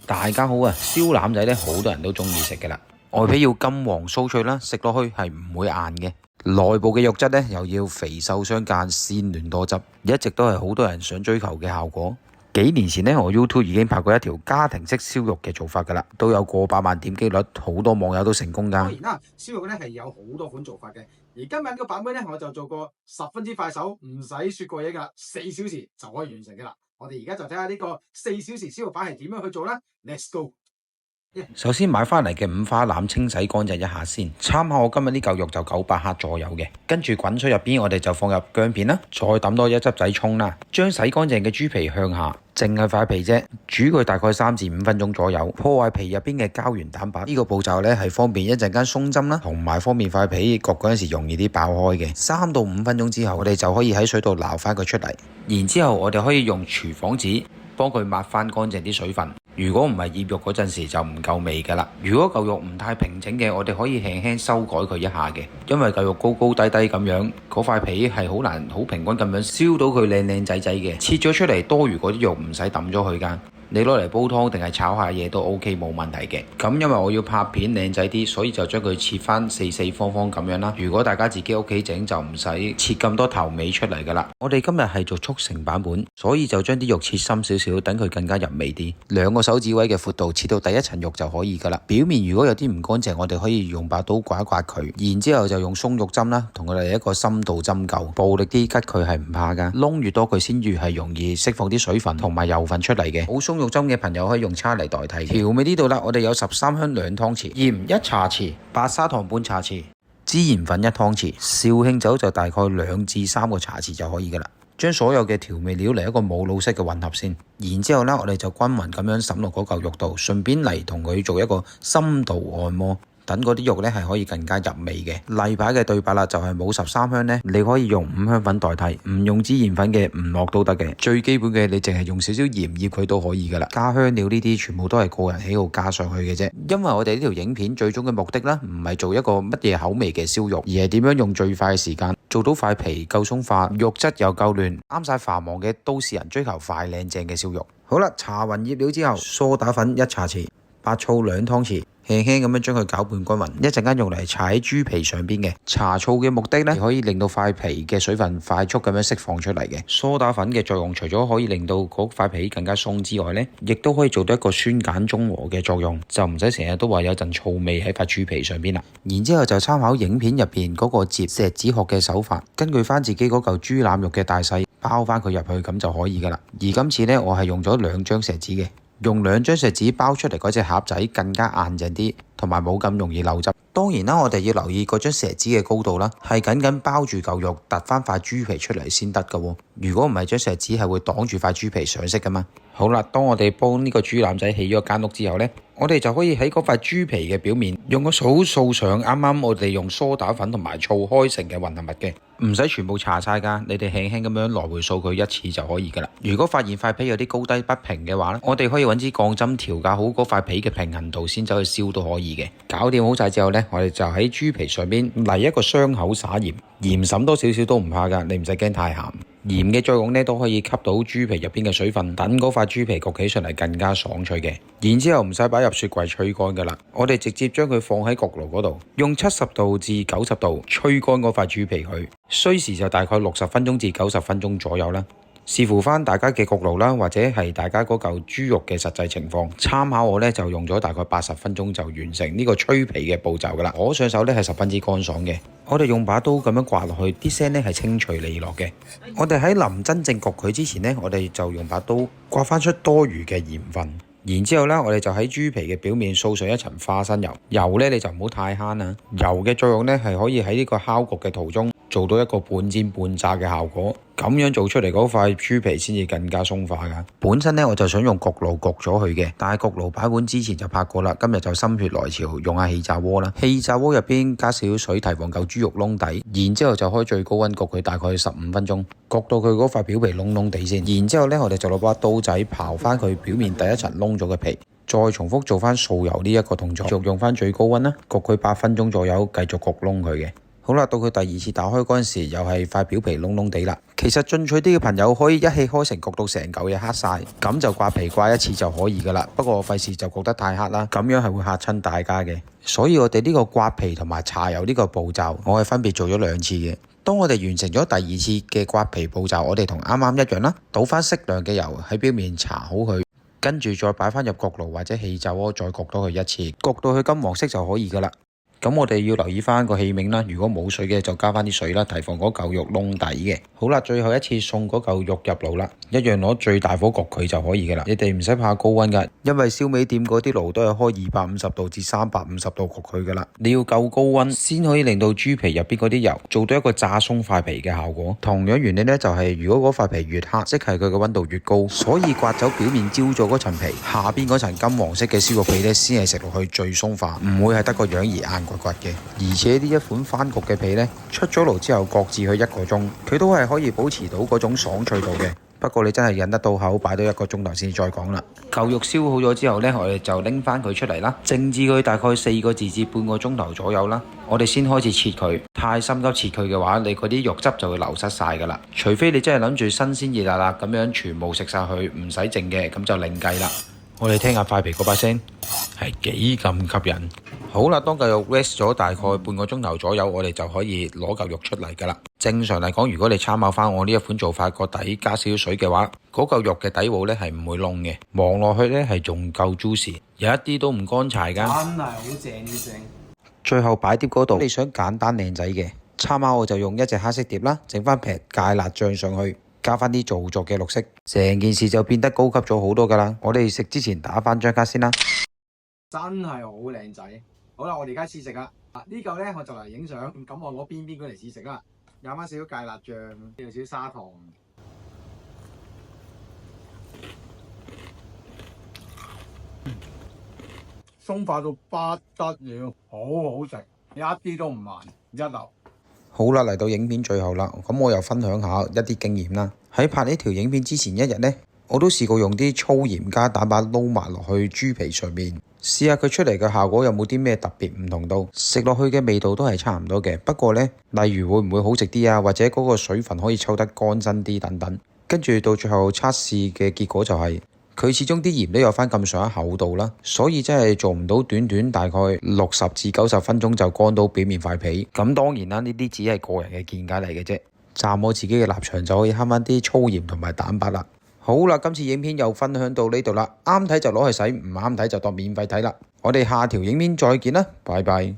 大家好啊！燒腩仔咧，好多人都中意食嘅啦。外皮要金黃酥脆啦，食落去係唔會硬嘅。內部嘅肉質咧又要肥瘦相間、鮮嫩多汁，一直都係好多人想追求嘅效果。幾年前咧，我 YouTube 已經拍過一條家庭式燒肉嘅做法噶啦，都有過百萬點擊率，好多網友都成功噶。當然啦，燒肉咧係有好多款做法嘅，而今日呢個版本咧，我就做過十分之快手，唔使雪過嘢噶，4小時就可以完成噶啦。我哋而家就睇下呢個4小時燒肉版係點樣去做啦。Let's go！首先買翻嚟嘅五花腩清洗乾淨一下先，參考我今日呢嚿肉就900克左右嘅。跟住滾水入邊，我哋就放入薑片啦，再抌多一汁仔葱啦，將洗乾淨嘅豬皮向下，淨係塊皮啫，煮佢大概3至5分鐘左右，破壞皮入邊嘅膠原蛋白。呢個步驟咧係方便一陣間鬆針啦，同埋方便塊皮焗嗰陣時容易啲爆開嘅。3到5分鐘之後，我哋就可以喺水度撈翻佢出嚟，然之後我哋可以用廚房紙幫佢抹翻乾淨啲水分。如果唔係醃肉嗰陣時就唔夠味噶啦。如果嚿肉唔太平整嘅，我哋可以輕輕修改佢一下嘅，因為嚿肉高高低低咁樣，嗰塊皮係好難好平均咁樣燒到佢靚靚仔仔嘅。切咗出嚟多餘嗰啲肉唔使抌咗佢噶。你攞嚟煲湯定係炒下嘢都 OK 冇問題嘅。咁因為我要拍片靚仔啲，所以就將佢切翻四四方方咁樣啦。如果大家自己屋企整就唔使切咁多頭尾出嚟噶啦。我哋今日係做速成版本，所以就將啲肉切深少少，等佢更加入味啲。2個手指位嘅闊度切到第一層肉就可以噶啦。表面如果有啲唔乾淨，我哋可以用把刀刮一刮佢，然之後就用鬆肉針啦，同佢嚟一個深度針灸，暴力啲拮佢係唔怕噶。窿越多佢先越係容易釋放啲水分同埋油分出嚟嘅。好鬆肉針嘅朋友可以用叉嚟代替。調味呢度啦，我哋有13香2湯匙，鹽1茶匙，白砂糖半茶匙，孜然粉1湯匙，紹興酒就大概2至3個茶匙就可以噶啦。將所有嘅調味料嚟一個冇腦式嘅混合先，然之後咧我哋就均勻咁樣滲落嗰嚿肉度，順便嚟同佢做一個深度按摩。等嗰啲肉咧係可以更加入味嘅。例牌嘅對白啦，就係冇13香咧，你可以用5香粉代替，唔用孜然粉嘅唔落都得嘅。最基本嘅你淨係用少少鹽醃佢都可以噶啦。加香料呢啲全部都係個人喜好加上去嘅啫。因為我哋呢條影片最終嘅目的啦，唔係做一個乜嘢口味嘅燒肉，而係點樣用最快嘅時間做到塊皮夠鬆化，肉質又夠嫩，啱晒繁忙嘅都市人追求快靚正嘅燒肉。好啦，搽勻醃料之後，梳打粉1茶匙，白醋2湯匙。輕輕咁樣將佢攪拌均勻，一陣間用嚟搽喺豬皮上邊嘅。搽醋嘅目的咧，可以令到塊皮嘅水分快速咁樣釋放出嚟嘅。梳打粉嘅作用，除咗可以令到嗰塊皮更加鬆之外咧，亦都可以做到一個酸鹼中和嘅作用，就唔使成日都話有陣醋味喺塊豬皮上邊啦。然之後就參考影片入邊嗰個折錫紙殼嘅手法，根據翻自己嗰嚿豬腩肉嘅大細，包翻佢入去咁就可以噶啦。而今次咧，我係用咗2張錫紙嘅。用2張錫紙包出嚟嗰隻盒仔更加硬淨啲，同埋冇咁容易漏汁。當然啦，我哋要留意嗰張錫紙嘅高度啦，係緊緊包住嚿肉，突翻塊豬皮出嚟先得噶。如果唔係，張錫紙係會擋住塊豬皮上色噶嘛。好啦，當我哋幫呢個豬腩仔起咗間屋之後呢，我哋就可以喺嗰塊豬皮嘅表面用個掃掃上啱啱我哋用梳打粉同埋醋開成嘅混合物嘅，唔使全部搽晒噶，你哋輕輕咁樣來回掃佢1次就可以噶啦。如果發現塊皮有啲高低不平嘅話咧，我哋可以揾支鋼針調校好嗰塊皮嘅平衡度先走去燒都可以嘅。搞掂好晒之後呢，我哋就喺豬皮上邊嚟一個傷口撒鹽，鹽滲多少少都唔怕噶，你唔使驚太鹹。鹽嘅作用咧都可以吸到豬皮入邊嘅水分，等嗰塊豬皮焗起上嚟更加爽脆嘅。然之後唔使擺入雪櫃吹乾噶啦，我哋直接將佢放喺焗爐嗰度，用70度至90度吹乾嗰塊豬皮佢，需時就大概60分鐘至90分鐘左右啦。視乎翻大家嘅焗爐啦，或者係大家嗰嚿豬肉嘅實際情況，參考我咧就用咗大概80分鐘就完成呢個吹皮嘅步驟噶啦。我上手咧係十分之乾爽嘅，我哋用把刀咁樣刮落去，啲聲咧係清脆利落嘅。我哋喺臨真正焗佢之前呢，我哋就用把刀刮翻出多餘嘅鹽分。然之後咧，我哋就喺豬皮嘅表面掃上一層花生油。油咧你就唔好太慳啦。油嘅作用咧係可以喺呢個烤焗嘅途中做到一個半煎半炸嘅效果。咁樣做出嚟嗰塊豬皮先至更加鬆化噶。本身咧我就想用焗爐焗咗佢嘅，但係焗爐擺盤之前就拍過啦。今日就心血來潮，用下氣炸鍋啦。氣炸鍋入邊加少少水，提防嚿豬肉燶底，然之後就開最高溫焗佢大概15分鐘，焗到佢嗰塊表皮燶燶地先。然之後咧我哋就攞把刀仔刨翻佢表面第一層燶咗嘅皮，再重複做翻掃油呢一個動作，繼續用翻最高溫啦，焗佢8分鐘左右，繼續焗燶佢嘅。好啦，到佢第二次打開嗰陣時，又係塊表皮燶燶地啦。其實進取啲嘅朋友可以一氣開成焗到成嚿嘢黑晒，咁就刮皮刮一次就可以噶啦。不過費事就焗得太黑啦，咁樣係會嚇親大家嘅。所以我哋呢個刮皮同埋搽油呢個步驟，我係分別做咗2次嘅。當我哋完成咗第2次嘅刮皮步驟，我哋同啱啱一樣啦，倒翻適量嘅油喺表面搽好佢，跟住再擺翻入焗爐或者氣炸鍋再焗多佢1次，焗到佢金黃色就可以噶啦。咁我哋要留意翻個器皿啦，如果冇水嘅就加翻啲水啦，提防嗰嚿肉燶底嘅。好啦，最後一次送嗰嚿肉入爐啦，一樣攞最大火焗佢就可以噶啦。你哋唔使怕高溫噶，因為燒味店嗰啲爐都係開250度至350度焗佢噶啦。你要夠高溫先可以令到豬皮入邊嗰啲油做到一個炸鬆塊皮嘅效果。同樣原理呢，就係如果嗰塊皮越黑，即係佢嘅溫度越高，所以刮走表面焦咗嗰層皮，下邊嗰層金黃色嘅燒肉皮呢，先係食落去最鬆化，唔會係得個樣而硬刮刮嘅。而且呢一款翻焗嘅皮呢，出咗爐之後焗至佢1個鐘，佢都係可以保持到嗰種爽脆度嘅。不過你真係忍得到口，擺到1個鐘頭先再講啦。嚿肉燒好咗之後呢，我哋就拎翻佢出嚟啦，靜置佢大概4個字至半個鐘頭左右啦。我哋先開始切佢，太心急切佢嘅話，你嗰啲肉汁就會流失晒噶啦。除非你真係諗住新鮮熱辣辣咁樣全部食晒佢，唔使剩嘅，咁就另計啦。我哋聽下塊皮嗰把聲係幾咁吸引。好啦，當嚿肉 rest 咗大概半個鐘頭左右，我哋就可以攞嚿肉出嚟噶啦。正常嚟講，如果你參考翻我呢一款做法，個底加少少水嘅話，嗰嚿肉嘅底部呢係唔會燶嘅，望落去呢係仲夠 juicy， 有一啲都唔乾柴噶。真係好正呢正。最後擺碟嗰度，你想簡單靚仔嘅，參考我就用一隻黑色碟啦，整翻劈芥辣醬上去。加翻啲做作嘅綠色，成件事就變得高級咗好多噶啦。我哋食之前打翻張卡先啦。真係好靚仔。好啦，我哋而家試食啦。呢嚿呢，我就嚟影相，咁我攞邊邊嗰嚟試食啦。有翻少少芥辣醬，有少少砂糖。鬆化到不得了，好好食，一啲都唔慢，一流。好啦，嚟到影片最後啦，咁我又分享下一啲經驗啦。喺拍呢條影片之前1日呢，我都試過用啲粗鹽加蛋白撈埋落去豬皮上面，試下佢出嚟嘅效果有冇啲咩特別唔同到，食落去嘅味道都係差唔多嘅。不過呢，例如會唔會好食啲啊，或者嗰個水分可以抽得乾身啲等等。跟住到最後測試嘅結果就係，佢始終啲鹽都有翻咁上下厚度啦，所以真係做唔到短短大概60至90分鐘就乾到表面塊皮。咁當然啦，呢啲只係個人嘅見解嚟嘅啫。站我自己嘅立場就可以慳翻啲粗鹽同埋蛋白啦。好啦，今次影片又分享到呢度啦，啱睇就攞去洗，唔啱睇就當免費睇啦。我哋下條影片再見啦，拜拜。